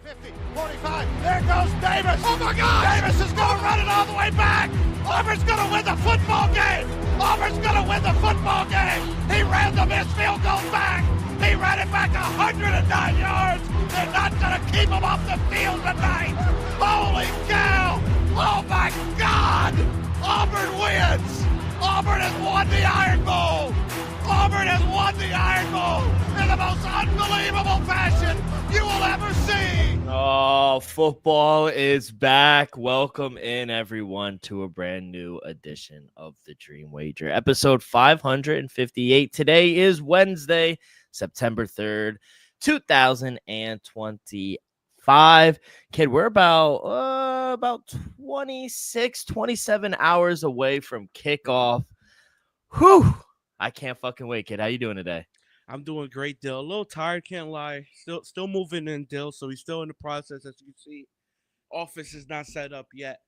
50, 45. There goes Davis. Oh, my God. Davis is going to run it all the way back. Auburn's going to win the football game. Auburn's going to win the football game. He ran the missed field goal back. He ran it back 109 yards. They're not going to keep him off the field tonight. Holy cow. Oh, my God. Auburn wins. Auburn has won the Iron Bowl. Auburn has won the Iron Bowl in the most unbelievable fashion you will ever see. Oh, football is back. Welcome in, everyone, to a brand new edition of The Dream Wager, episode 558. Today is Wednesday, September 3rd, 2025. Kid, we're about 27 hours away from kickoff. Whew. I can't fucking wait, kid. How you doing today? I'm doing great, Dill. A little tired, can't lie. Still moving in, Dill. So he's still in the process, as you can see. Office is not set up yet.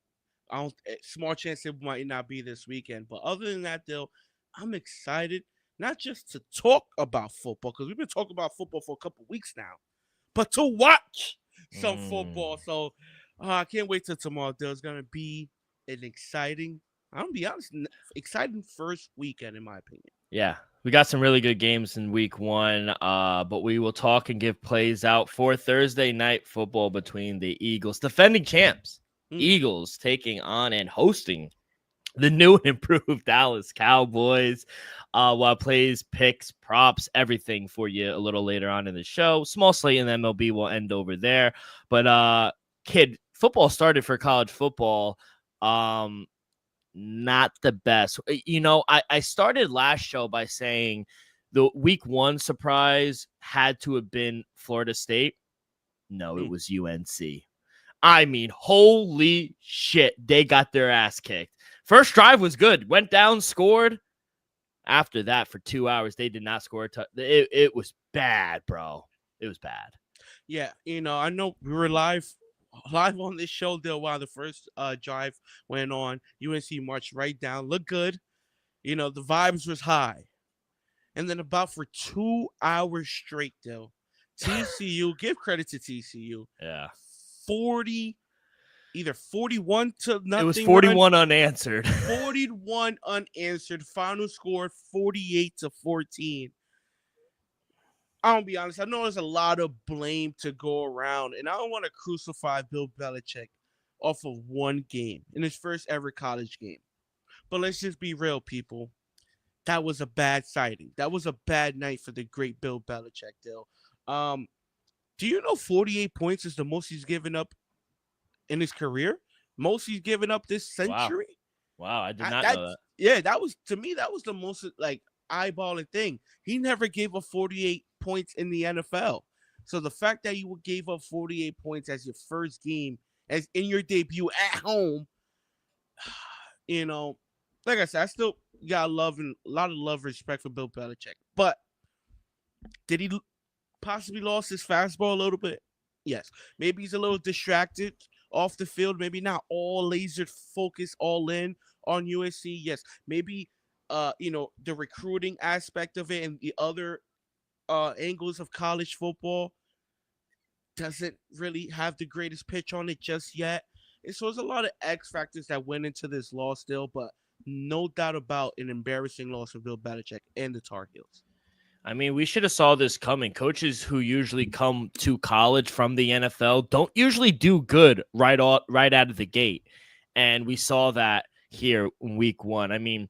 Small chance it might not be this weekend. But other than that, Dill, I'm excited not just to talk about football, because we've been talking about football for a couple weeks now, but to watch some football. So I can't wait till tomorrow, Dill. It's gonna be an exciting. I'm gonna be honest, exciting first weekend in my opinion. Yeah, we got some really good games in week one, but we will talk and give plays out for Thursday night football between the Eagles, defending champs, Eagles taking on and hosting the new and improved Dallas Cowboys. While plays, picks, props, everything for you a little later on in the show. Small slate in the MLB will end over there. But, kid, football started for college football. Not the best. You know, I started last show by saying the week one surprise had to have been Florida State. No, it was UNC. I mean, holy shit, they got their ass kicked. First drive was good. Went down, scored. After that, for 2 hours, they did not score. It was bad, bro. It was bad. Yeah, you know, I know we were live on this show there while the first drive went on. UNC marched right down, looked good. You know, the vibes was high. And then about for 2 hours straight, though, TCU, give credit to TCU. Yeah. 41 to nothing. It was 41 unanswered. 41 unanswered. Final score 48-14. I'll be honest. I know there's a lot of blame to go around, and I don't want to crucify Bill Belichick off of one game in his first ever college game. But let's just be real, people. That was a bad sighting. That was a bad night for the great Bill Belichick, Dill. Do you know 48 points is the most he's given up in his career? Most he's given up this century? Wow, I did not know that. Yeah, that was, to me, that was the most, like, eyeballing thing. He never gave up 48 points in the NFL. So the fact that you gave up 48 points as your first game, as in your debut at home, you know, like I said, I still got a lot of love and respect for Bill Belichick. But did he possibly lost his fastball a little bit? Yes. Maybe he's a little distracted off the field. Maybe not all laser focused, all in on USC. Yes. Maybe you know, the recruiting aspect of it and the other angles of college football doesn't really have the greatest pitch on it just yet. And so there's a lot of X factors that went into this loss still, but no doubt about an embarrassing loss for Bill Belichick and the Tar Heels. I mean, we should have saw this coming. Coaches who usually come to college from the NFL don't usually do good right out of the gate. And we saw that here in week one. I mean,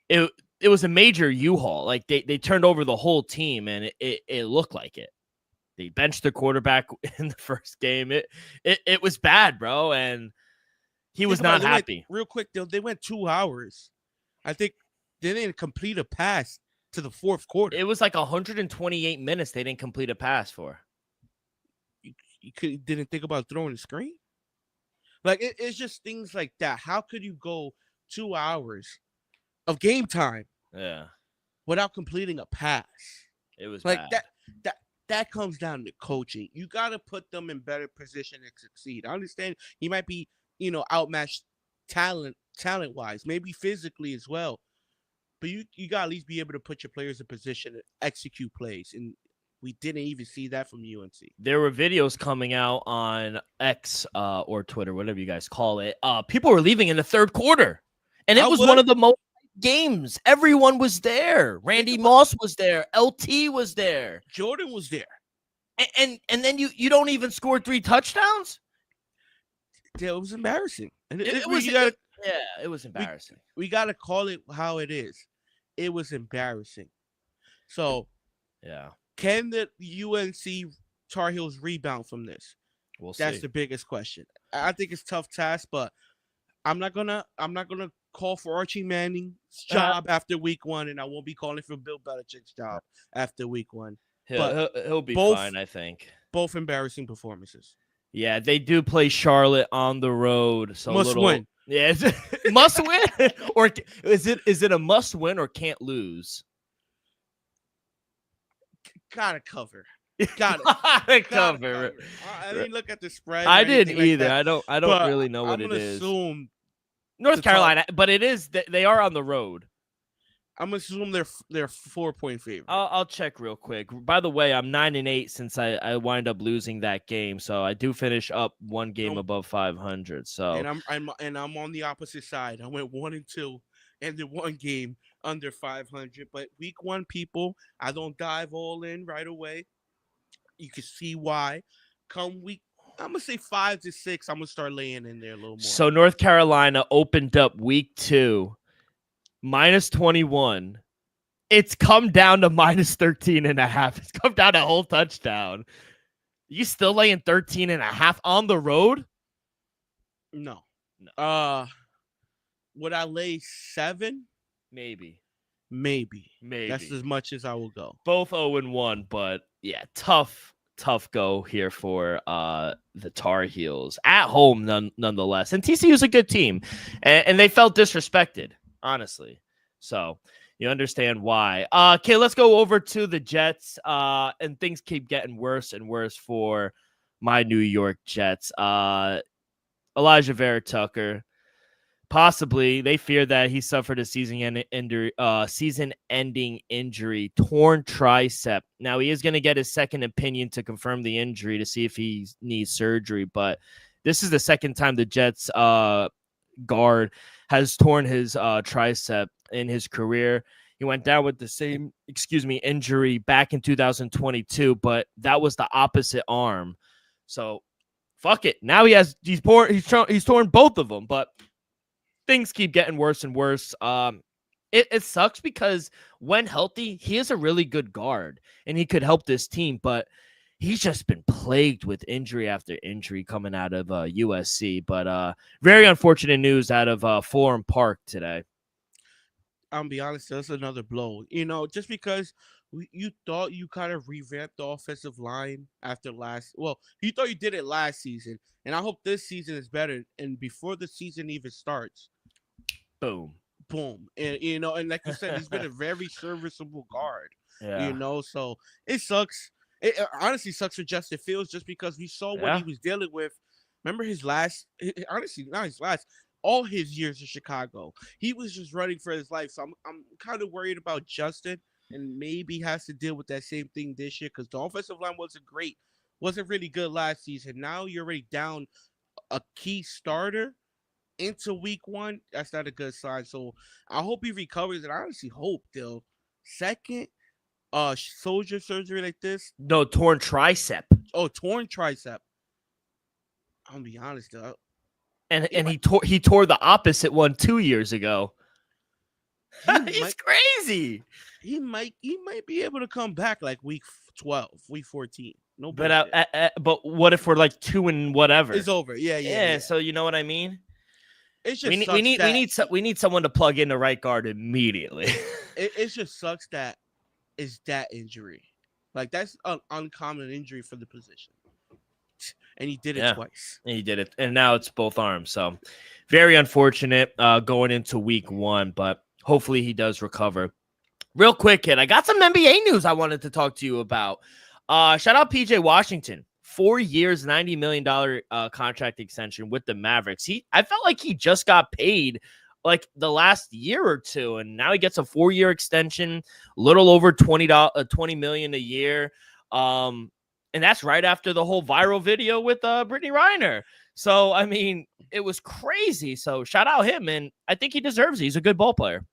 it was a major U-Haul. Like they turned over the whole team, and it looked like it. They benched their quarterback in the first game. It was bad, bro, and he was not happy. Real quick, they went 2 hours. I think they didn't complete a pass to the fourth quarter. It was like 128 minutes they didn't complete a pass for. You didn't think about throwing the screen? Like, it's just things like that. How could you go 2 hours of game time without completing a pass? It was like bad. That comes down to coaching. You got to put them in better position to succeed. I understand he might be, you know, outmatched talent-wise, maybe physically as well. But you got to at least be able to put your players in position to execute plays. And We didn't even see that from UNC. There were videos coming out on X or Twitter, whatever you guys call it. People were leaving in the third quarter, and it was one of the most games. Everyone was there. Randy Moss was there. LT was there. Jordan was there. And then you don't even score 3 touchdowns? Yeah, it was embarrassing. And it was embarrassing. We got to call it how it is. It was embarrassing. So, yeah. Can the UNC Tar Heels rebound from this? We'll see. That's the biggest question. I think it's a tough task, but I'm not gonna call for Archie Manning's job after week 1, and I won't be calling for Bill Belichick's job after week 1. He'll be fine, I think. Both embarrassing performances. Yeah, they do play Charlotte on the road, so must win. Yeah, must win, or is it a must win or can't lose? Gotta cover. Gotta cover. I didn't look at the spread. I didn't either. Like I don't really know what it is. Assume North Carolina, but it is they are on the road. I'm gonna assume they're 4-point favorite. I'll check real quick. By the way, I'm 9-8 since I wind up losing that game, so I do finish up one game above 500. So and I'm on the opposite side. I went 1-2 and the one game under 500. But week 1, people, I don't dive all in right away. You can see why. Come week, I'm gonna say 5 to 6. I'm gonna start laying in there a little more. So North Carolina opened up week 2. -21. It's come down to -13.5. It's come down a whole touchdown. You still laying 13.5 on the road? No. Would I lay 7? Maybe. That's as much as I will go. Both 0-1, but yeah, tough go here for the Tar Heels at home, nonetheless. And TCU's a good team, and they felt disrespected. Honestly. So you understand why. Okay, let's go over to the Jets. And things keep getting worse and worse for my New York Jets. Elijah Vera Tucker, possibly, they fear that he suffered a season-ending injury, torn tricep. Now, he is going to get his second opinion to confirm the injury to see if he needs surgery, but this is the second time the Jets guard has torn his tricep in his career. He went down with the same, injury back in 2022, but that was the opposite arm. So, fuck it. Now he's torn both of them, but things keep getting worse and worse. It sucks because when healthy, he is a really good guard and he could help this team, but he's just been plagued with injury after injury coming out of USC. But very unfortunate news out of Florham Park today. I'll be honest, that's another blow. Just because you thought you kind of revamped the offensive line after you thought you did it last season. And I hope this season is better. And before the season even starts, boom. And, and like you said, he's been a very serviceable guard. Yeah. So it sucks. It honestly sucks for Justin Fields just because we saw what he was dealing with. Remember all his years in Chicago, he was just running for his life. So I'm kind of worried about Justin, and maybe has to deal with that same thing this year because the offensive line wasn't really good last season. Now you're already down a key starter into week 1. That's not a good sign. So I hope he recovers, and I honestly hope they'll second soldier surgery like this. No, torn tricep. Oh, torn tricep. I'll be honest though. And he tore the opposite one 2 years ago. He's crazy. He might be able to come back like week 12, week 14. No, but what if we're like 2 and whatever? It's over. Yeah. So you know what I mean? It's just we need someone to plug in the right guard immediately. It just sucks that is that injury. Like that's an uncommon injury for the position. And he did it twice. And he did it. And now it's both arms. So very unfortunate going into week 1, but hopefully he does recover. Real quick, kid, I got some NBA news I wanted to talk to you about. Shout out PJ Washington. 4 years, $90 million contract extension with the Mavericks. I felt like he just got paid like the last year or two, and now he gets a 4-year extension, little over $20 million a year. And that's right after the whole viral video with Brittany Reiner. So, I mean, it was crazy. So shout out him, and I think he deserves it. He's a good ball player.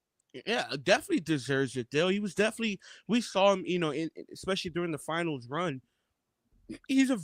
Yeah, definitely deserves it, Dale. He was definitely, we saw him, especially during the finals run. He's a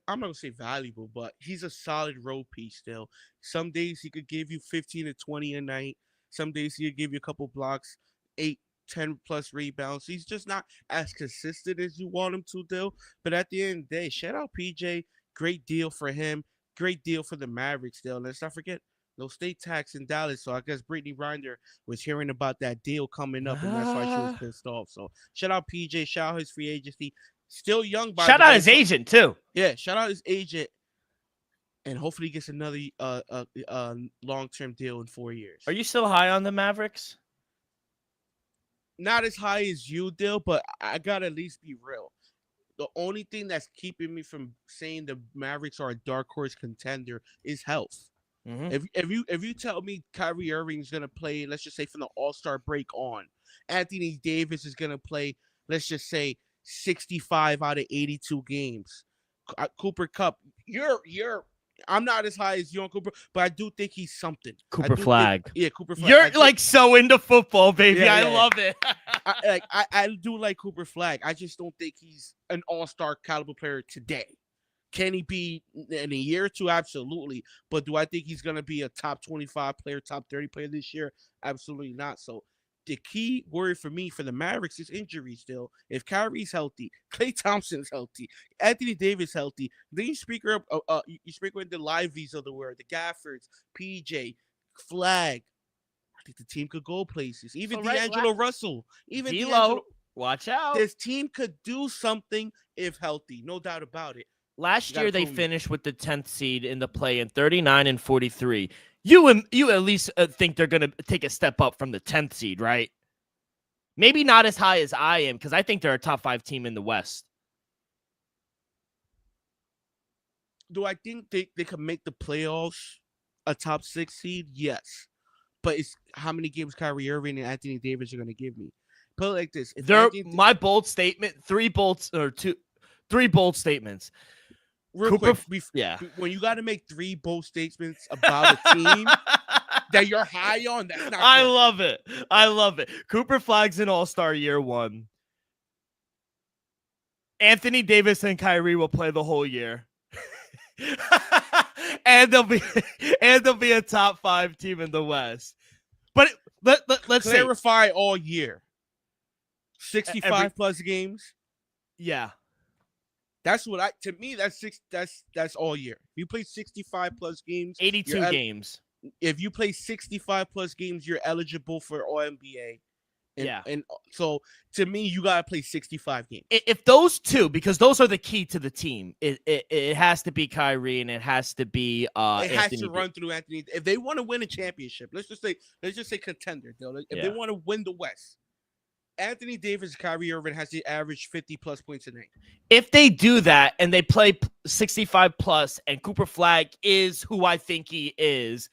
I'm not gonna say valuable, but he's a solid role piece still. Some days he could give you 15 to 20 a night. Some days he could give you a couple blocks, 8, 10 plus rebounds. He's just not as consistent as you want him to, Dale. But at the end of the day, shout out PJ. Great deal for him. Great deal for the Mavericks, Dale. Let's not forget, no state tax in Dallas. So I guess Brittany Reiner was hearing about that deal coming up, and that's why she was pissed off. So shout out PJ. Shout out his free agency. Still young, by shout the way. out his agent too. Yeah, shout out his agent, and hopefully he gets another long-term deal in 4 years. Are you still high on the Mavericks? Not as high as you, Dill, but I gotta at least be real. The only thing that's keeping me from saying the Mavericks are a dark horse contender is health. Mm-hmm. If you tell me Kyrie Irving's gonna play, let's just say from the All-Star break on, Anthony Davis is gonna play, let's just say 65 out of 82 games. Cooper Kupp, I'm not as high as you on Cooper, but I do think he's something. Cooper Flag. Cooper Flag. You're like so into football, baby. Yeah, I love it. I do like Cooper Flag. I just don't think he's an all-star caliber player today. Can he be in a year or two? Absolutely. But do I think he's going to be a top 25 player, top 30 player this year? Absolutely not. So the key word for me for the Mavericks is injury still. If Kyrie's healthy, Klay Thompson's healthy, Anthony Davis healthy, then you sprinkle up you sprinkle in the Liveys of the world, the Gaffords, PJ, Flag. I think the team could go places. Even D'Angelo Russell. Even D'Lo, watch out. This team could do something if healthy. No doubt about it. Last year they finished with the 10th seed in the play in 39-43. You at least think they're going to take a step up from the 10th seed, right? Maybe not as high as I am, because I think they're a top 5 team in the West. Do I think they could make the playoffs a top 6 seed? Yes. But it's how many games Kyrie Irving and Anthony Davis are going to give me. Put it like this. My bold statement, 3 bold statements. Real quick, when you got to make 3 bold statements about a team that you're high on, that's not good. I love it. Cooper Flag's in All-Star year 1. Anthony Davis and Kyrie will play the whole year. and they'll be a top 5 team in the West. But let's clarify all year. 65 plus games. Yeah. That's what that's all year. If you play 65 plus games, 82 games. If you play 65 plus games, you're eligible for All-NBA. And so to me, you gotta play 65 games. If those two, because those are the key to the team, it has to be Kyrie and it has to be it has to run through Anthony. If they want to win a championship, let's just say contender, though. If they want to win the West, Anthony Davis, Kyrie Irving has to average 50 plus points a night. If they do that and they play 65 plus and Cooper Flag is who I think he is,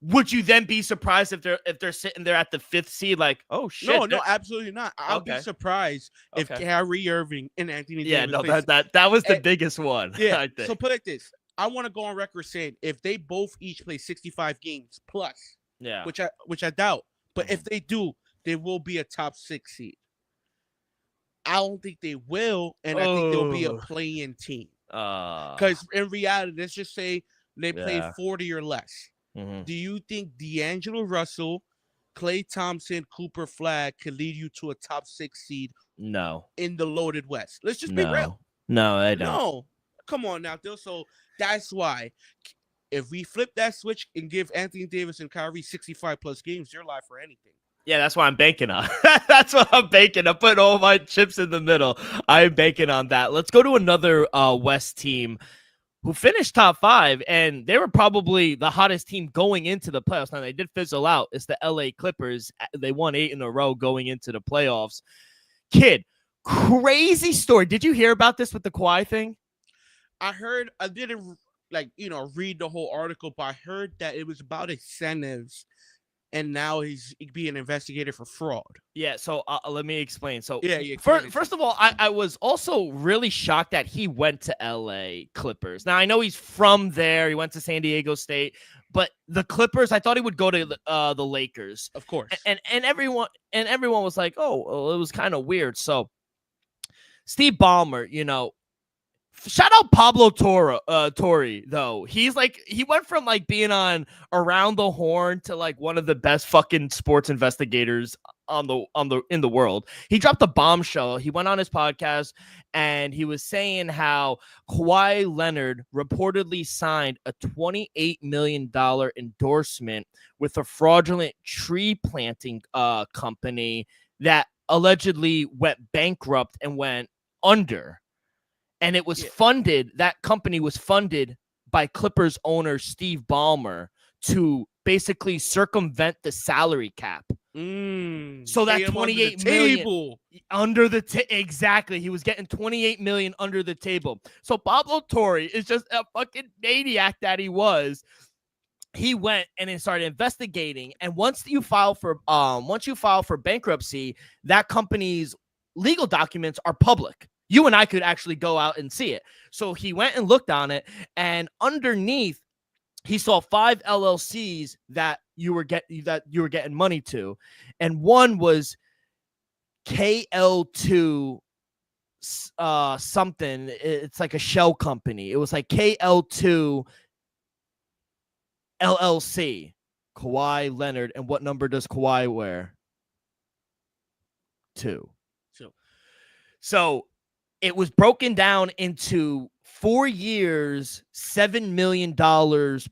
would you then be surprised if they're sitting there at the 5th seed like, oh shit? No, absolutely not. I'll be surprised if Kyrie Irving and Anthony Davis. Yeah, no, that was the biggest one. Yeah. I think. So put it like this. I want to go on record saying if they both each play 65 games plus, which I doubt, but if they do, they will be a top 6 seed. I don't think they will, and I think they'll be a play-in team. Because in reality, let's just say they play 40 or less. Mm-hmm. Do you think D'Angelo Russell, Klay Thompson, Cooper Flag could lead you to a top 6 seed? No. In the loaded West. Let's just be real. No, I don't. No. Come on now, Phil. So that's why if we flip that switch and give Anthony Davis and Kyrie 65 plus games, they're live for anything. Yeah, that's what I'm banking on. That's what I'm banking. I'm putting all my chips in the middle. I'm banking on that. Let's go to another West team who finished top 5, and they were probably the hottest team going into the playoffs. Now, they did fizzle out. It's the LA Clippers. They won 8 in a row going into the playoffs. Kid, crazy story. Did you hear about this with the Kawhi thing? I didn't read the whole article, but I heard that it was about incentives and now he's being investigated for fraud. Yeah, so let me explain. So Yeah. First of all, I was also really shocked that he went to LA Clippers. Now I know he's from there. He went to San Diego State, but the Clippers, I thought he would go to the Lakers. Of course. And everyone was like, "Oh, well, it was kind of weird." So Steve Ballmer, shout out Pablo Torre, though. He went from like being on Around the Horn to like one of the best fucking sports investigators in the world. He dropped a bombshell. He went on his podcast and he was saying how Kawhi Leonard reportedly signed a $28 million endorsement with a fraudulent tree planting company that allegedly went bankrupt and went under. And it was funded, that company was funded by Clippers owner Steve Ballmer to basically circumvent the salary cap. So that 28 million under the exactly. He was getting 28 million under the table. So Pablo Torre is just a fucking maniac that he was. He went and then started investigating. And once you file for bankruptcy, that company's legal documents are public. You and I could actually go out and see it. So he went and looked on it, and underneath, he saw 5 LLCs that you were getting money to, and one was KL2 something. It's like a shell company. It was like KL2 LLC. Kawhi Leonard, and what number does Kawhi wear? 2. So it was broken down into 4 years, $7 million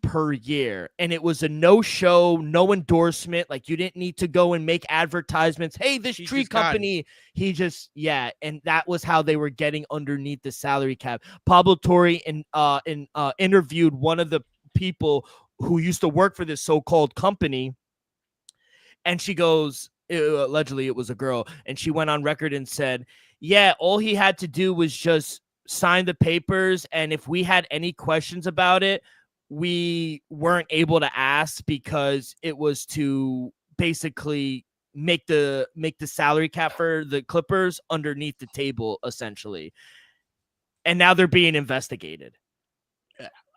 per year. And it was a no-show, no endorsement. Like, you didn't need to go and make advertisements. Hey, this tree company, and that was how they were getting underneath the salary cap. Pablo Torre interviewed one of the people who used to work for this so-called company. And she goes, allegedly it was a girl, and she went on record and said, yeah, all he had to do was just sign the papers, and if we had any questions about it, we weren't able to ask because it was to basically make the salary cap for the Clippers underneath the table, essentially. And now they're being investigated.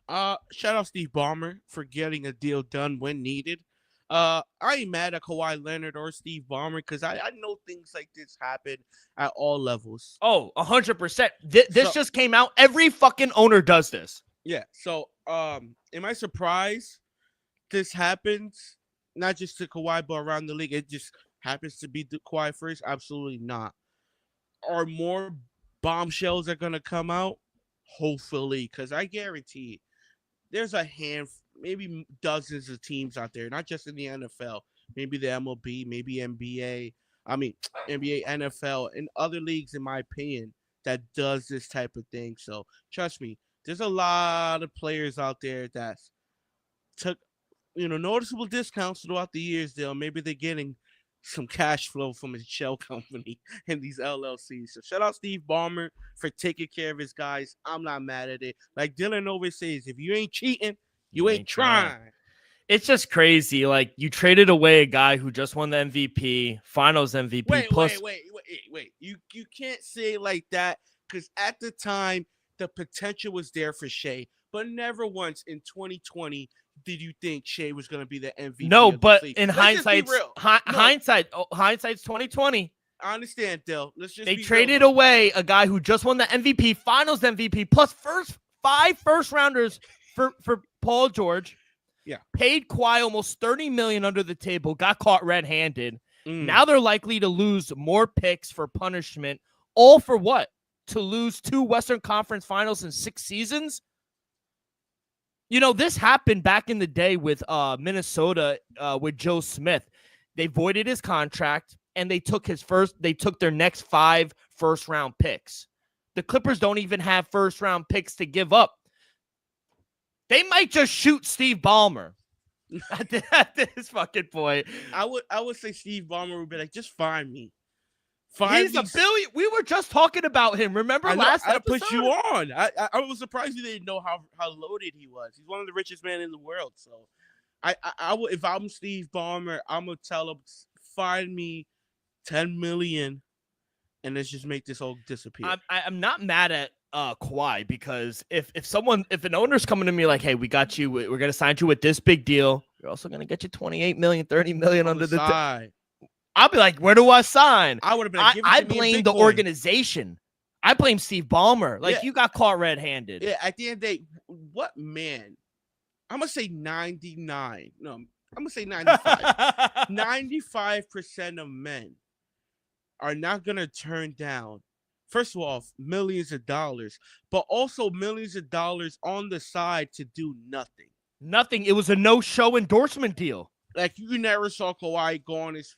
Shout out Steve Ballmer for getting a deal done when needed. I ain't mad at Kawhi Leonard or Steve Ballmer because I know things like this happen at all levels. Oh, 100%. This just came out. Every fucking owner does this. Yeah. So, am I surprised this happens? Not just to Kawhi, but around the league. It just happens to be the Kawhi first? Absolutely not. Are more bombshells are gonna come out? Hopefully, because I guarantee there's a handful. Maybe dozens of teams out there, not just in the NFL, maybe the MLB, maybe NBA, NFL, and other leagues, in my opinion, that does this type of thing. So trust me, there's a lot of players out there that took, noticeable discounts throughout the years. Maybe they're getting some cash flow from a shell company and these LLCs. So shout out Steve Ballmer for taking care of his guys. I'm not mad at it. Like Dylan always says, if you ain't cheating, you ain't trying. It's just crazy. Like, you traded away a guy who just won the MVP, Finals MVP. Wait. You can't say it like that because at the time the potential was there for Shea, but never once in 2020 did you think Shea was going to be the MVP. No, but in hindsight, hindsight's 2020. I understand, Dill. They traded away a guy who just won the MVP, Finals MVP, plus 5 first rounders for Paul George. Yeah. Paid Kawhi almost $30 million under the table, got caught red-handed. Now they're likely to lose more picks for punishment. All for what? To lose 2 Western Conference Finals in 6 seasons? This happened back in the day with Minnesota with Joe Smith. They voided his contract and they took their next 5 first-round picks. The Clippers don't even have first-round picks to give up. They might just shoot Steve Ballmer at this fucking point. I would say Steve Ballmer would be like, just find me. He's $1 billion. We were just talking about him. Remember last episode? I put you on. I was surprised you didn't know how loaded he was. He's one of the richest men in the world. So I would, if I'm Steve Ballmer, I'm gonna tell him, find me $10 million, and let's just make this all disappear. I'm not mad at Kawhi, because if an owner's coming to me like, hey, we got you, we're gonna sign you with this big deal, you're also gonna get you 28 million, 30 million under the side. I'll be like, where do I sign? I would have been like, I blame the organization. I blame Steve Ballmer. Like, you got caught red-handed. Yeah, at the end of the day, what man? I'm gonna say 99. No, I'm gonna say 95. 95% of men are not gonna turn down, first of all, millions of dollars, but also millions of dollars on the side to do nothing. Nothing. It was a no-show endorsement deal. Like, you never saw Kawhi go on his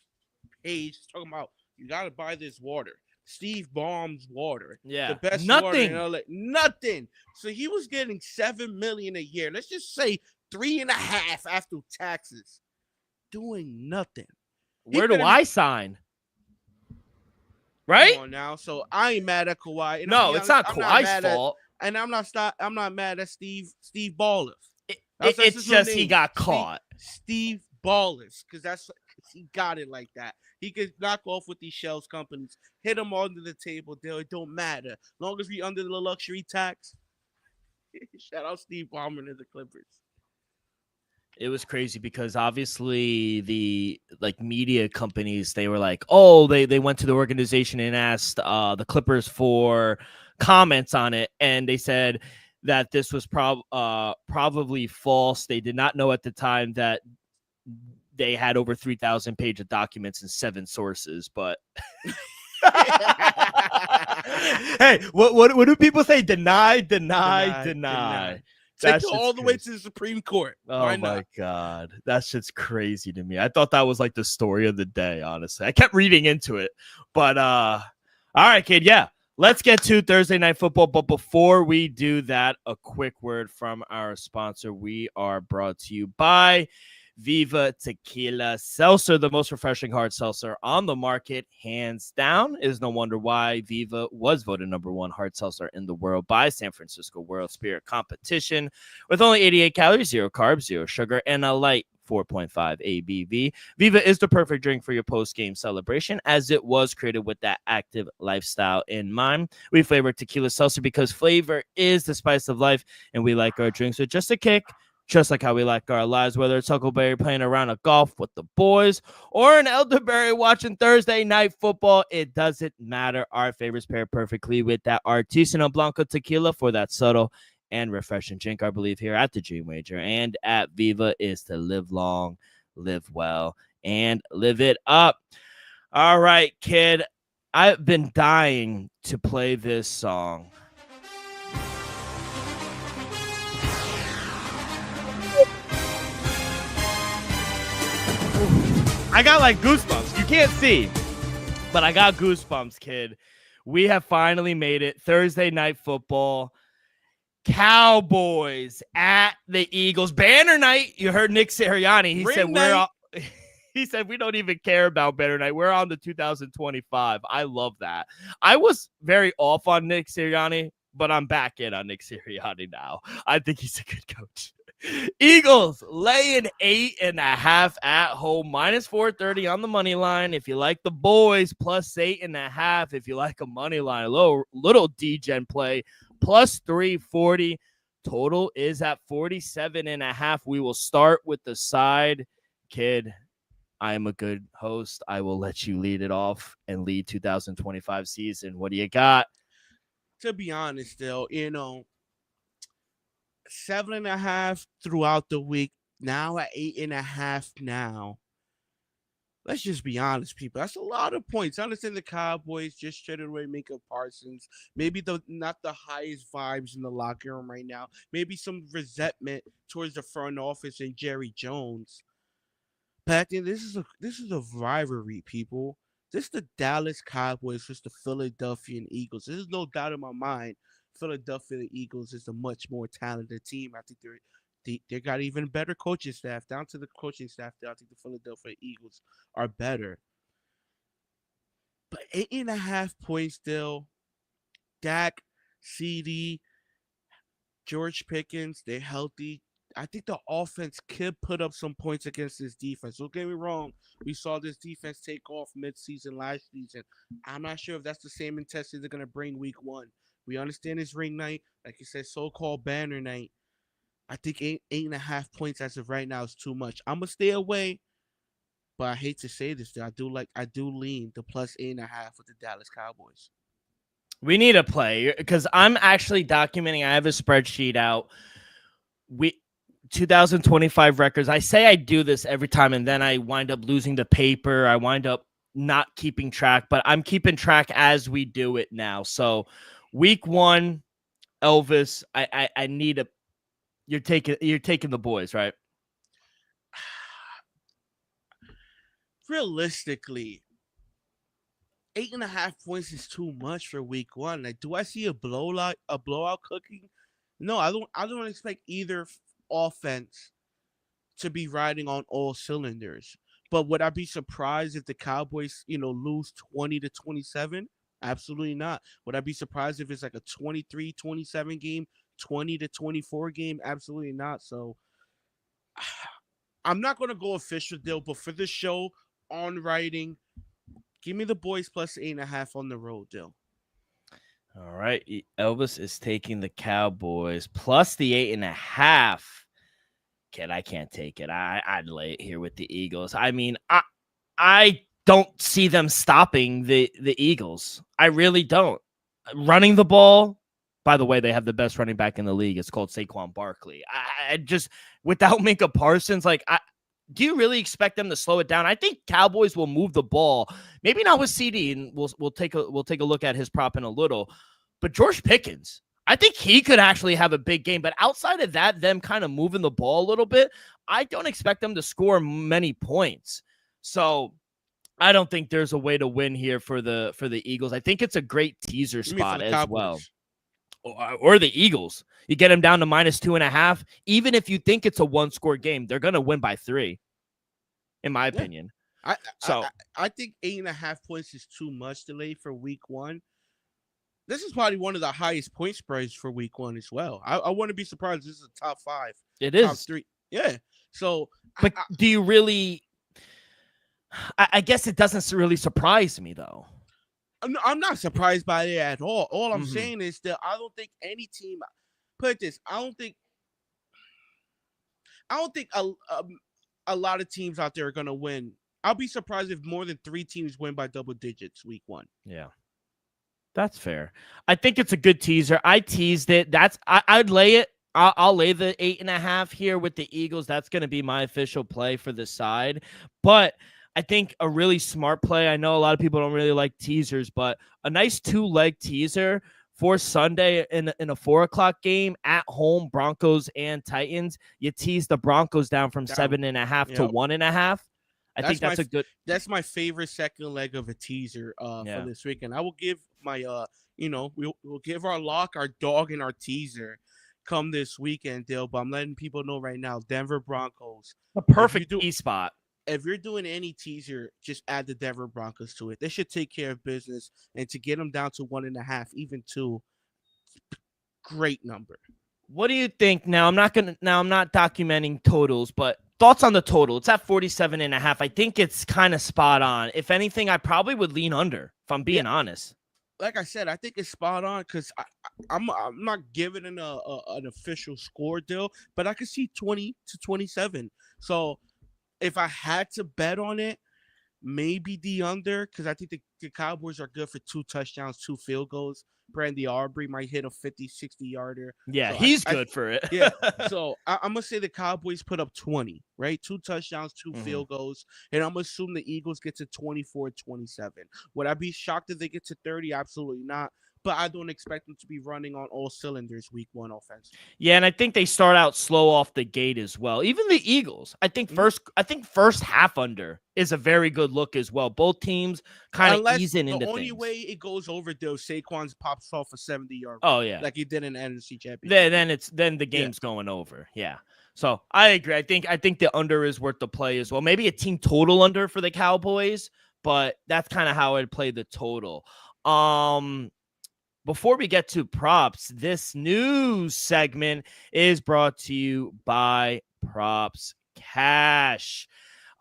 page talking about, you gotta buy this water. Steve Ballmer's water. Yeah. The best water in LA. Nothing. So he was getting $7 million a year. Let's just say 3.5 after taxes. Doing nothing. Where do I sign? Right? Come on now. So I ain't mad at Kawhi. And no, it's not Kawhi's fault. And I'm not mad at Steve Ballers. It's just he got caught. Steve Ballers, because he got it like that. He could knock off with these shells companies, hit them under the table. It don't matter. As long as we under the luxury tax. Shout out Steve Ballmer and the Clippers. It was crazy because obviously the media companies, they were like, oh, they went to the organization and asked the Clippers for comments on it, and they said that this was probably false. They did not know at the time that they had over 3,000 pages of documents and 7 sources, but hey, what do people say? Deny. Take it all the way to the Supreme Court. Oh my God. That's just crazy to me. I thought that was like the story of the day, honestly. I kept reading into it, but all right, kid. Yeah. Let's get to Thursday Night Football. But before we do that, a quick word from our sponsor. We are brought to you by Viva Tequila Seltzer, the most refreshing hard seltzer on the market, hands down. It is no wonder why Viva was voted #1 hard seltzer in the world by San Francisco World Spirit Competition. With only 88 calories, 0 carbs, 0 sugar, and a light 4.5 ABV. Viva is the perfect drink for your post-game celebration, as it was created with that active lifestyle in mind. We flavor tequila seltzer because flavor is the spice of life, and we like our drinks with just a kick, just like how we like our lives, whether it's Huckleberry playing a round of golf with the boys or an elderberry watching Thursday Night Football. It doesn't matter. Our favorites pair perfectly with that Artisanal Blanco tequila for that subtle and refreshing drink. I believe here at the Dream Wager and at Viva is to live long, live well, and live it up. All right, kid. I've been dying to play this song. I got like goosebumps. You can't see, but I got goosebumps, kid. We have finally made it. Thursday Night Football. Cowboys at the Eagles. Banner night. You heard Nick Sirianni. He said we don't even care about banner night. We're on the 2025. I love that. I was very off on Nick Sirianni, but I'm back in on Nick Sirianni now. I think he's a good coach. Eagles laying 8.5 at home, -430 on the money line. If you like the boys, +8.5. If you like a money line, a little D-gen play, +340. Total is at 47.5. We will start with the side. Kid, I am a good host. I will let you lead it off and lead 2025 season. What do you got? To be honest, still, 7.5 throughout the week. Now at 8.5 now. Let's just be honest, people. That's a lot of points. I understand the Cowboys just traded away Micah Parsons. Maybe not the highest vibes in the locker room right now. Maybe some resentment towards the front office and Jerry Jones. But I think this is a rivalry, people. This is the Dallas Cowboys versus the Philadelphia Eagles. There's no doubt in my mind. Philadelphia Eagles is a much more talented team. I think they got even better coaching staff. Down to the coaching staff, I think the Philadelphia Eagles are better. But 8.5 points still. Dak, CD, George Pickens, they're healthy. I think the offense could put up some points against this defense. Don't get me wrong. We saw this defense take off midseason last season. I'm not sure if that's the same intensity they're going to bring week 1. We understand it's ring night. Like you said, so-called banner night. I think 8.5 points as of right now is too much. I'm going to stay away. But I hate to say this, I do lean the plus 8.5 with the Dallas Cowboys. We need a play because I'm actually documenting. I have a spreadsheet out. 2025 records. I say I do this every time, and then I wind up losing the paper. I wind up not keeping track, but I'm keeping track as we do it now. So, week 1, Elvis. I need a. You're taking the boys, right? Realistically, 8.5 points is too much for week 1. Like, do I see a blowout cooking? No, I don't expect either offense to be riding on all cylinders. But would I be surprised if the Cowboys, lose 20-27? Absolutely not. Would I be surprised if it's like a 23-27 game, 20-24 game? Absolutely not. So I'm not going to go official deal, but for the show on writing, give me the boys plus 8.5 on the road, Dill. All right. Elvis is taking the Cowboys plus the 8.5. Kid, I can't take it. I'd lay it here with the Eagles. I mean, I don't see them stopping the Eagles. I really don't. Running the ball, by the way, they have the best running back in the league. It's called Saquon Barkley. I just, without Micah Parsons, do you really expect them to slow it down? I think Cowboys will move the ball. Maybe not with CD, and we'll take a look at his prop in a little. But George Pickens, I think he could actually have a big game. But outside of that, them kind of moving the ball a little bit, I don't expect them to score many points. So I don't think there's a way to win here for the Eagles. I think it's a great teaser spot as Cowboys? Well. Or the Eagles. You get them down to minus 2.5. Even if you think it's a 1-score game, they're going to win by 3, in my opinion. I think 8.5 points is too much delay for week 1. This is probably one of the highest point spreads for week 1 as well. I wouldn't be surprised. This is a top 5. It is. Top 3. Yeah. So, but do you really? I guess it doesn't really surprise me, though. I'm not surprised by it at all. All I'm saying is that I don't think any team. Put it this: I don't think a lot of teams out there are gonna win. I'll be surprised if more than 3 teams win by double digits week 1. Yeah, that's fair. I think it's a good teaser. I teased it. I'd lay it. I'll lay the 8.5 here with the Eagles. That's going to be my official play for the side. But I think a really smart play. I know a lot of people don't really like teasers, but a nice 2-leg teaser for Sunday in a 4:00 game at home, Broncos and Titans. You tease the Broncos down from 7.5 to 1.5. I think that's a good. That's my favorite second leg of a teaser for this weekend. I will give my we'll give our lock, our dog, and our teaser come this weekend, Dale. But I'm letting people know right now, Denver Broncos, a perfect tease spot. If you're doing any teaser, just add the Denver Broncos to it. They should take care of business, and to get them down to 1.5, even 2, great number. What do you think? Now I'm not documenting totals, but thoughts on the total. It's at 47.5. I think it's kind of spot on. If anything, I probably would lean under, if I'm being honest. Like I said, I think it's spot on because I'm not giving an official score deal, but I could see 20-27. So if I had to bet on it, maybe the under, because I think the Cowboys are good for 2 touchdowns, 2 field goals. Brandy Aubrey might hit a 50, 60-yarder. Yeah, so he's good for it. Yeah, so I'm going to say the Cowboys put up 20, right? 2 touchdowns, 2 field goals, and I'm going to assume the Eagles get to 24-27. Would I be shocked if they get to 30? Absolutely not. But I don't expect them to be running on all cylinders week 1 offense. Yeah, and I think they start out slow off the gate as well. Even the Eagles, I think first half under is a very good look as well. Both teams kind of easing into things. The only way it goes over, though, Saquon pops off a 70-yard. Oh yeah, like he did in the NFC Championship. Then the game's going over. Yeah. So I agree. I think the under is worth the play as well. Maybe a team total under for the Cowboys, but that's kind of how I'd play the total. before we get to props, this news segment is brought to you by Props.Cash.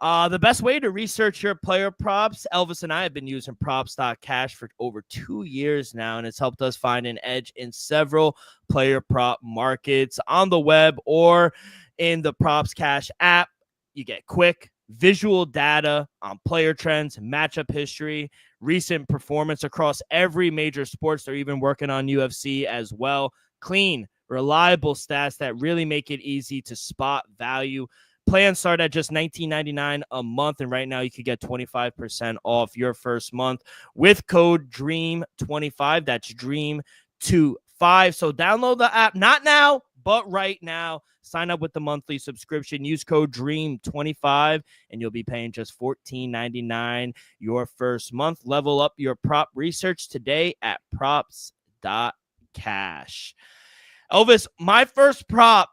The best way to research your player props, Elvis and I have been using Props.Cash for over 2 years now, and it's helped us find an edge in several player prop markets on the web or in the Props.Cash app. You get quick visual data on player trends, matchup history, recent performance across every major sports. They're even working on UFC as well. Clean, reliable stats that really make it easy to spot value. Plans start at just $19.99 a month, and right now you could get 25% off your first month with code DREAM25. That's DREAM25. So download the app, not now, but right now. Sign up with the monthly subscription. Use code DREAM25, and you'll be paying just $14.99 your first month. Level up your prop research today at Props.Cash. Elvis, my first prop,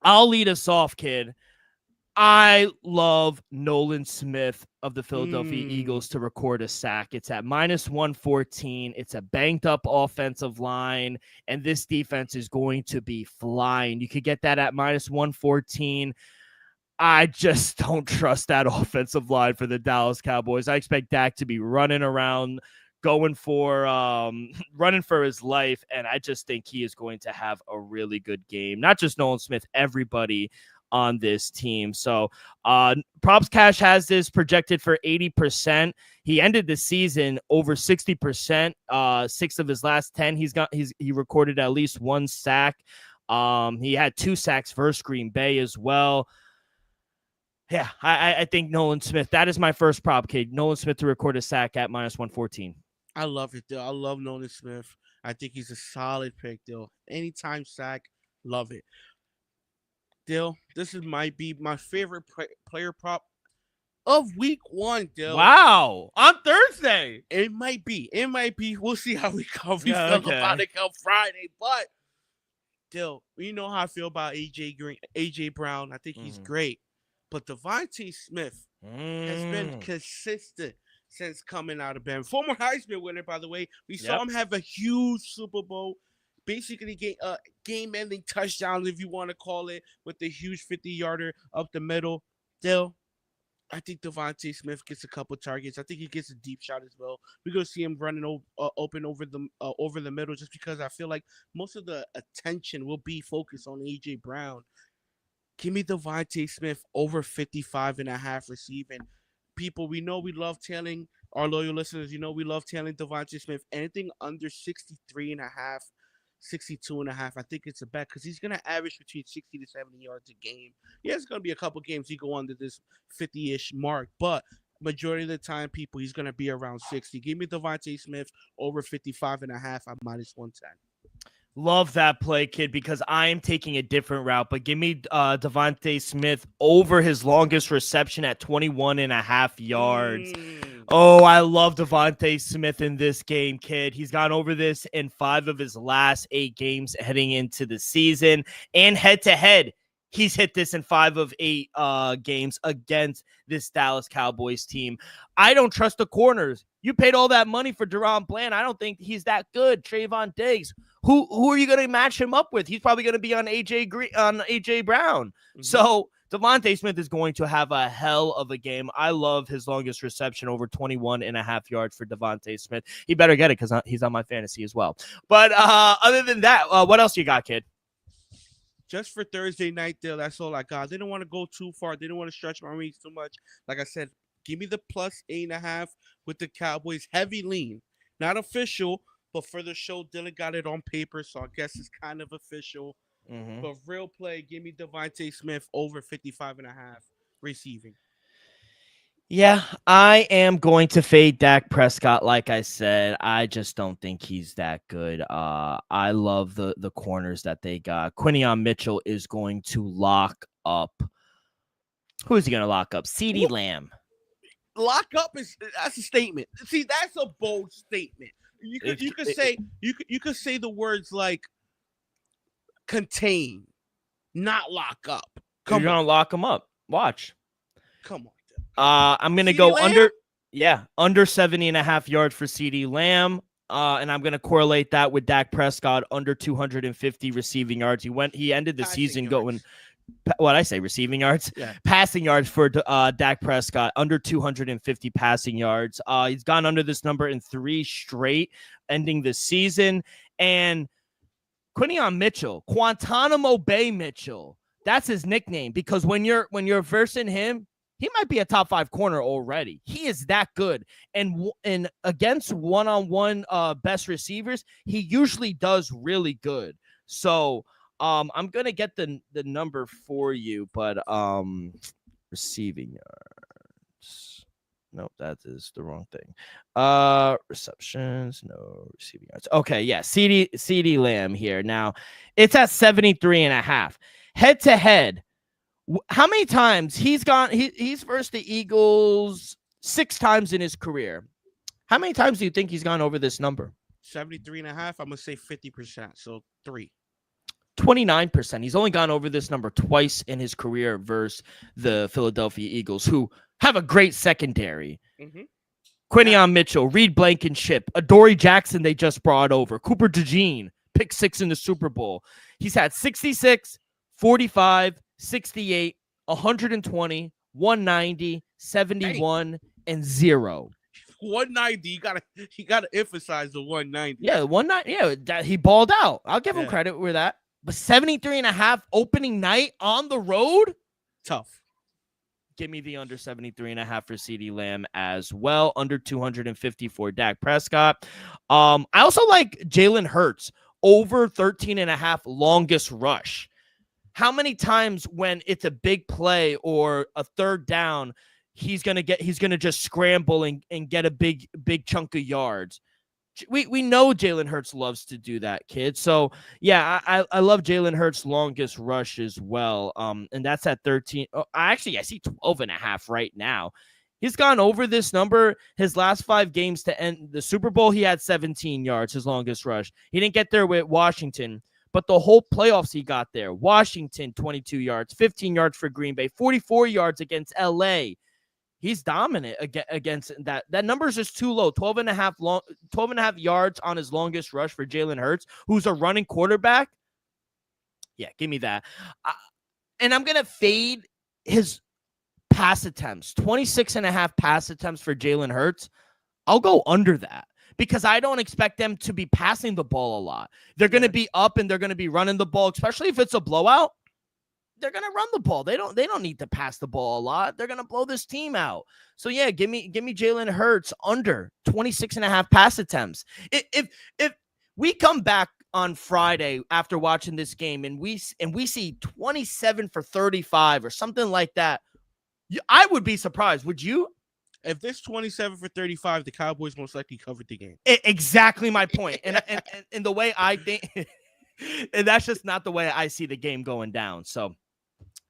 I'll lead us off, kid. I love Nolan Smith of the Philadelphia Eagles to record a sack. It's at -114. It's a banked up offensive line, and this defense is going to be flying. You could get that at -114. I just don't trust that offensive line for the Dallas Cowboys. I expect Dak to be running around, running for his life, and I just think he is going to have a really good game. Not just Nolan Smith, everybody on this team. So Props.Cash has this projected for 80%. He ended the season over 60%. 6 of his last 10, he recorded at least 1 sack. He had 2 sacks versus Green Bay as well. Yeah, I think Nolan Smith, that is my first prop, kid. Nolan Smith to record a sack at -114. I love it, though. I love Nolan Smith. I think he's a solid pick, though. Anytime sack, love it. Dill, this might be my favorite player prop of week 1, Dill. Wow. On Thursday. It might be. We'll see how we feel about it come Friday. But, Dill, you know how I feel about AJ Brown. I think he's great. But Devontae Smith has been consistent since coming out of Bama. Former Heisman winner, by the way. We saw him have a huge Super Bowl. Basically, game-ending touchdown, if you want to call it, with the huge 50-yarder up the middle. Still, I think Devontae Smith gets a couple targets. I think he gets a deep shot as well. We're gonna see him running open over the middle, just because I feel like most of the attention will be focused on AJ Brown. Give me Devontae Smith over 55.5 receiving. People, we know we love tailing our loyal listeners. You know we love tailing Devontae Smith. Anything under 63.5. 62.5. I think it's a bet because he's going to average between 60 to 70 yards a game. Yeah, it's going to be a couple games he go under this 50-ish mark, but majority of the time, people, he's going to be around 60. Give me Devontae Smith over 55.5 at -110. Love that play, kid, because I am taking a different route, but give me Devontae Smith over his longest reception at 21.5 yards. Oh, I love Devontae Smith in this game, kid. He's gone over this in 5 of his last 8 games heading into the season. And head-to-head, he's hit this in 5 of 8 games against this Dallas Cowboys team. I don't trust the corners. You paid all that money for Deron Bland. I don't think he's that good. Trayvon Diggs. Who are you going to match him up with? He's probably going to be on AJ Brown. So Devontae Smith is going to have a hell of a game. I love his longest reception over 21.5 yards for Devontae Smith. He better get it because he's on my fantasy as well. But other than that, what else you got, kid? Just for Thursday night, Dill, that's all I got. They didn't want to go too far. They didn't want to stretch my wings too much. Like I said, give me the +8.5 with the Cowboys. Heavy lean. Not official, but for the show, Dylan got it on paper, so I guess it's kind of official. But real play, give me Devontae Smith over 55.5 receiving. Yeah, I am going to fade Dak Prescott. Like I said, I just don't think he's that good. I love the corners that they got. Quinion Mitchell is going to lock up. Who is he going to lock up? CeeDee Lamb. Lock up that's a statement. See, that's a bold statement. You could say the words like contain, not lock up. You're gonna lock him up. Watch. Come on. I'm gonna go under 70.5 yards for CeeDee Lamb. and I'm going to correlate that with Dak Prescott under 250 receiving yards. He ended the season going, what I say, receiving yards? Yeah. Passing yards for Dak Prescott, under 250 passing yards. He's gone under this number in 3 straight, ending the season. And Quinion Mitchell, Guantanamo Bay Mitchell, that's his nickname, because when you're versing him, he might be a top 5 corner already. He is that good. And against one-on-one best receivers, he usually does really good. So I'm going to get the number for you, but receiving yards. Nope, that is the wrong thing. Receptions, no receiving yards. Okay, yeah, CeeDee Lamb here. Now, it's at 73.5. Head-to-head, how many times he's versed the Eagles 6 times in his career? How many times do you think he's gone over this number? 73.5. I'm gonna say 50%. So 3. 29%. He's only gone over this number twice in his career versus the Philadelphia Eagles, who have a great secondary. Mm-hmm. Quinion Mitchell, Reed Blankenship, Adoree Jackson they just brought over, Cooper DeJean, pick 6 in the Super Bowl. He's had 66, 45, 68, 120, 190, 71, and 0. 190. You gotta emphasize the 190. Yeah, 190. Yeah, he balled out. I'll give him credit with that. But 73.5 opening night on the road? Tough. Give me the under 73.5 for CeeDee Lamb as well. Under 250 for Dak Prescott. I also like Jalen Hurts over 13.5 longest rush. How many times when it's a big play or a third down, he's gonna just scramble and get a big chunk of yards? We know Jalen Hurts loves to do that, kid. So yeah, I love Jalen Hurts' longest rush as well. And that's at 13. Oh, I see 12.5 right now. He's gone over this number his last 5 games to end the Super Bowl. He had 17 yards, his longest rush. He didn't get there with Washington, but the whole playoffs he got there. Washington, 22 yards, 15 yards for Green Bay, 44 yards against LA. He's dominant against that. That number is just too low. 12.5 yards on his longest rush for Jalen Hurts, who's a running quarterback. Yeah, give me that. And I'm going to fade his pass attempts. 26.5 pass attempts for Jalen Hurts. I'll go under that, because I don't expect them to be passing the ball a lot. They're going to be up and they're going to be running the ball, especially if it's a blowout. They're going to run the ball. They don't need to pass the ball a lot. They're going to blow this team out. So yeah, give me Jalen Hurts under 26.5 pass attempts. If we come back on Friday after watching this game and we see 27 for 35 or something like that, I would be surprised. Would you? If this 27 for 35, the Cowboys most likely covered the game. Exactly my point. And the way I think, and that's just not the way I see the game going down. So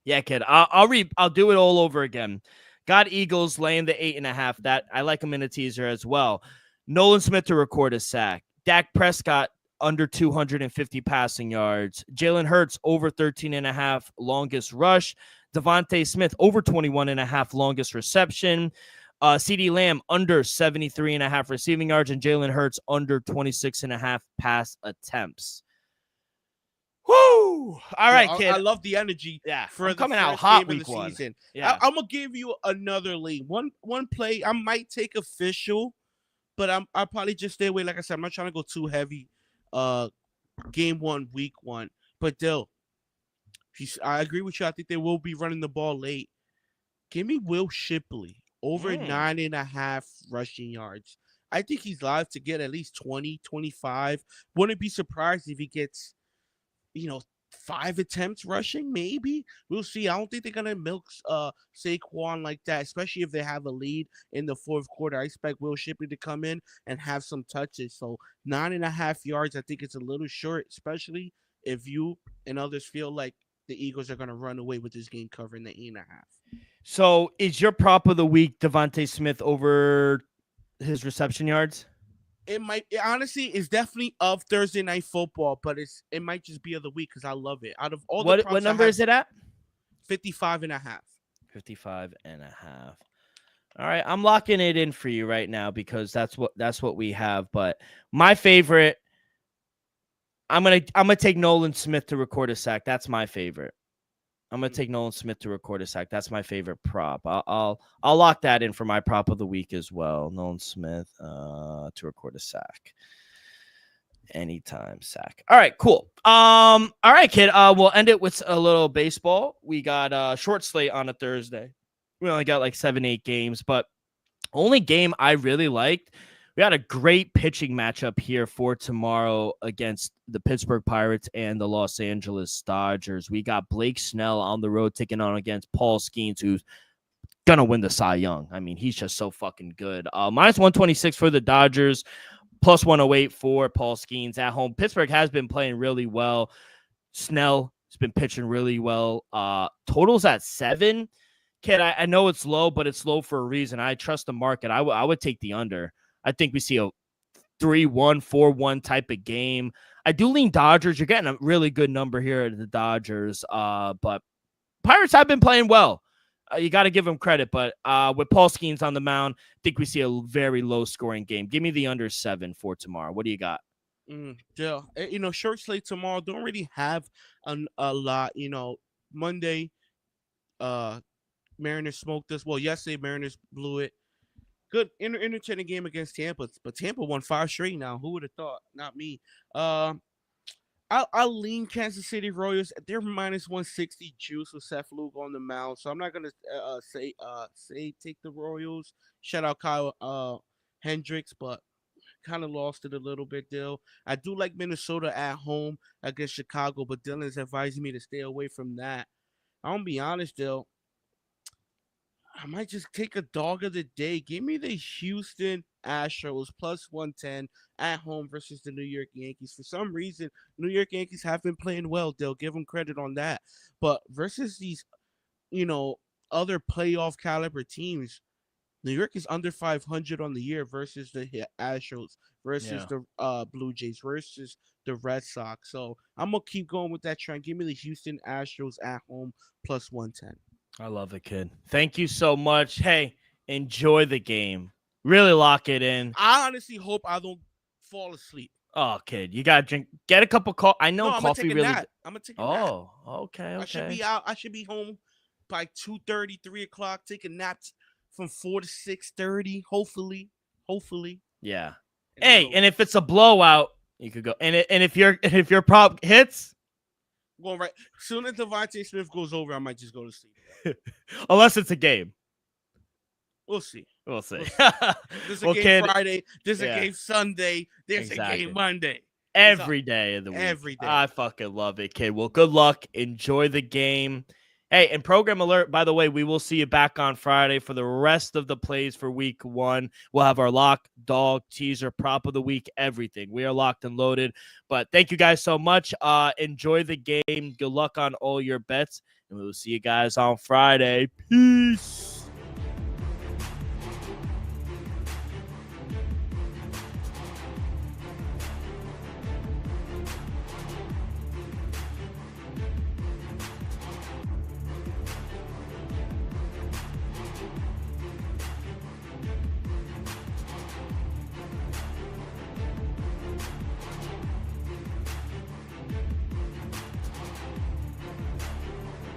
yeah, kid, I'll do it all over again. Got Eagles laying the 8.5. That I like them in a teaser as well. Nolan Smith to record a sack. Dak Prescott under 250 passing yards. Jalen Hurts over 13.5 longest rush. Devontae Smith over 21.5 longest reception. CeeDee Lamb under 73.5 receiving yards, and Jalen Hurts under 26.5 pass attempts. Woo! All right, kid. I love the energy. Yeah, for coming out hot week 1. Season. Yeah, I'm gonna give you another lead. One play I might take official, but I'll probably just stay away. Like I said, I'm not trying to go too heavy. Game 1, week 1. But Dill, I agree with you. I think they will be running the ball late. Give me Will Shipley over 9.5 rushing yards. I think he's live to get at least 20, 25. Wouldn't be surprised if he gets, 5 attempts rushing, maybe. We'll see. I don't think they're gonna milk Saquon like that, especially if they have a lead in the 4th quarter. I expect Will Shipley to come in and have some touches. So 9.5 yards, I think it's a little short, especially if you and others feel like the Eagles are gonna run away with this game covering the 8.5. So is your prop of the week Devontae Smith over his reception yards? It honestly is definitely of Thursday Night Football, but it might just be of the week because I love it. Out of all the props what number is it at? 55.5. 55.5. All right, I'm locking it in for you right now because that's what we have. But my favorite, I'm gonna take Nolan Smith to record a sack. That's my favorite. I'm gonna take Nolan Smith to record a sack. That's my favorite prop. I'll lock that in for my prop of the week as well. Nolan Smith to record a sack. Anytime sack. All right, cool. All right, kid. We'll end it with a little baseball. We got a short slate on a Thursday. We only got like 7-8 games, but only game I really liked. We got a great pitching matchup here for tomorrow against the Pittsburgh Pirates and the Los Angeles Dodgers. We got Blake Snell on the road taking on against Paul Skeens, who's gonna win the Cy Young. I mean, he's just so fucking good. Minus 126 for the Dodgers, plus 108 for Paul Skeens at home. Pittsburgh has been playing really well. Snell has been pitching really well. Totals at 7. Kid, I know it's low, but it's low for a reason. I trust the market. I would take the under. I think we see a 3-1, 4-1 type of game. I do lean Dodgers. You're getting a really good number here at the Dodgers. But Pirates have been playing well. You got to give them credit. But with Paul Skeens on the mound, I think we see a very low-scoring game. Give me the under 7 for tomorrow. What do you got? Yeah, short slate tomorrow. Don't really have a lot. Monday, Mariners smoked us. Well, yesterday Mariners blew it. Good entertaining game against Tampa, but Tampa won 5 straight now. Who would have thought? Not me. I'll lean Kansas City Royals. They're minus 160 juice with Seth Lugo on the mound, so I'm not gonna say take the Royals. Shout out Kyle Hendricks, but kind of lost it a little bit, Dill. I do like Minnesota at home against Chicago, but Dylan's advising me to stay away from that. I'm gonna be honest, Dill. I might just take a dog of the day. Give me the Houston Astros plus 110 at home versus the New York Yankees. For some reason, New York Yankees have been playing well. They'll give them credit on that. But versus these, other playoff caliber teams, New York is under 500 on the year versus the Astros, versus the Blue Jays, versus the Red Sox. So I'm going to keep going with that trend. Give me the Houston Astros at home plus 110. I love it, kid. Thank you so much. Hey, enjoy the game. Really lock it in. I honestly hope I don't fall asleep. Oh, kid, you gotta drink. Get a cup of coffee. I know I'm coffee gonna really. I'm gonna take a nap. Oh, okay. I should be out. I should be home by 2:30, 3 o'clock. Take a nap from 4 to 6:30. Hopefully. Yeah. Hey, and if it's a blowout, you could go. And if your prop hits, going right. As soon as Devontae Smith goes over, I might just go to sleep. Unless it's a game. We'll see. There's a game Friday. There's a game Sunday. There's a game Monday. Every day of the week. Every day. I fucking love it, kid. Well, good luck. Enjoy the game. Hey, and program alert, by the way, we will see you back on Friday for the rest of the plays for week 1. We'll have our lock, dog, teaser, prop of the week, everything. We are locked and loaded. But thank you guys so much. Enjoy the game. Good luck on all your bets. And we will see you guys on Friday. Peace.